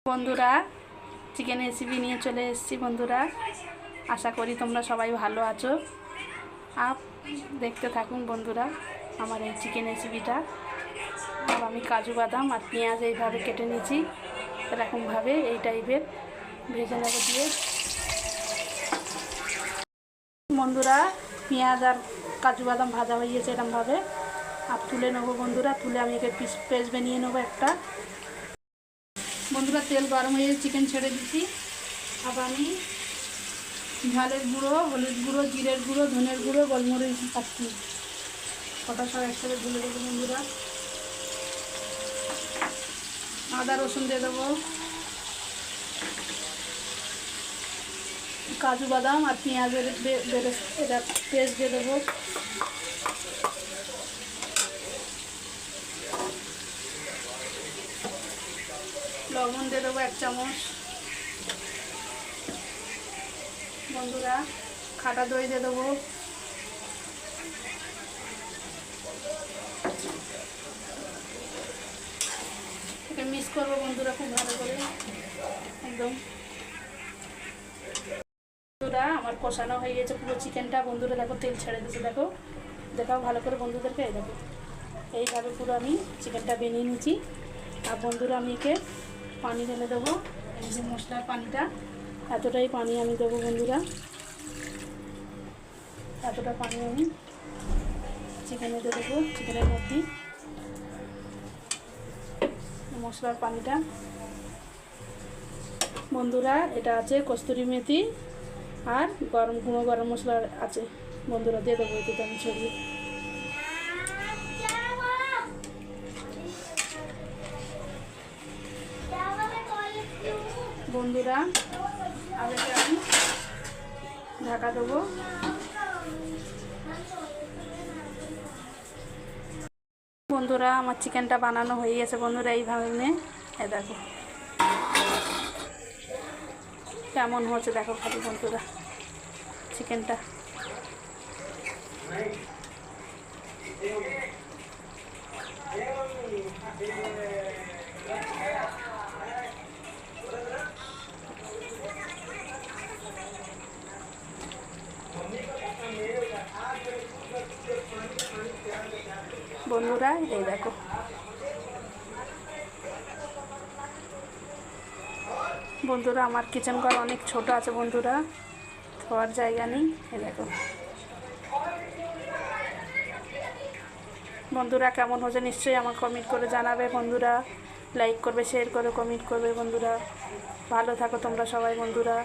বন্ধুরা, chicken recipe নিয়ে চলে এসেছি। বন্ধুরা, আশা করি তোমরা সবাই ভালো আছো। দেখতে থাকুন বন্ধুরা আমার এই চিকেন রেসিপিটা। আর আমি কাজু বাদাম আর পেঁয়াজ এইভাবে কেটে নিয়েছি, এরকমভাবে এই টাইপের ভেজে নেব দিয়ে। বন্ধুরা, পেঁয়াজ আর কাজু বাদাম ভাজা হয়ে গেছে এরকমভাবে। আর তুলে নেবো বন্ধুরা, তুলে আমি একে পেস্ট বানিয়ে নেবো একটা। বন্ধুরা, তেল গরম হয়ে চিকেন ছেড়ে দিচ্ছি। আবার আমি ঝালের গুঁড়ো, হলুদ গুঁড়ো, জিরের গুঁড়ো, ধনের গুঁড়ো, গোলমরিচ পাচ্ছি কটা সব একসাথে গুলে দেবো। বন্ধুরা, আদা রসুন দিয়ে দেবো, কাজু বাদাম আর পেঁয়াজের এটা পেস্ট দিয়ে দেবো। লবণ দিয়ে দেবো 1 চামচ। বন্ধুরা, খাটা দই দিয়ে দেবো। একে মিক্স করবো বন্ধুরা খুব ভালো করে একদম। বন্ধুরা, আমার কষানো হয়ে গেছে পুরো চিকেনটা। বন্ধুরা দেখো, তেল ছেড়ে দিয়েছে, দেখো দেখাও ভালো করে বন্ধুদেরকে। এই দেখো, এইভাবে পুরো আমি চিকেনটা বানিয়ে নিয়েছি। আর বন্ধুরা, আমি একে পানি ঢেলে দেবো। এই যে মশলার পানিটা, এতটাই পানি আমি দেবো বন্ধুরা। এতটা পানি আমি চিকেনে দিয়ে দেবো, চিকেনের মধ্যে মশলার পানিটা। বন্ধুরা, এটা আছে কস্তুরি মেথি আর গুঁড়ো গরম মশলা আছে। বন্ধুরা, দিয়ে দেবো এতে আমি ছড়িয়ে। বন্ধুরা, আগে আমি ঢাকা দেবো। বন্ধুরা, আমার চিকেনটা বানানো হয়ে গেছে। বন্ধুরা, এইভাবে দেখো কেমন হচ্ছে, দেখো খালি বন্ধুরা চিকেনটা। বন্ধুরা, এই দেখো বন্ধুরা, আমার কিচেন ঘর অনেক ছোট আছে বন্ধুরা, খাওয়ার জায়গা নেই। এই দেখো বন্ধুরা, কেমন হচ্ছে নিশ্চয়ই আমার কমেন্ট করে জানাবে বন্ধুরা। লাইক করবে, শেয়ার করে কমেন্ট করবে বন্ধুরা। ভালো থাকো তোমরা সবাই বন্ধুরা।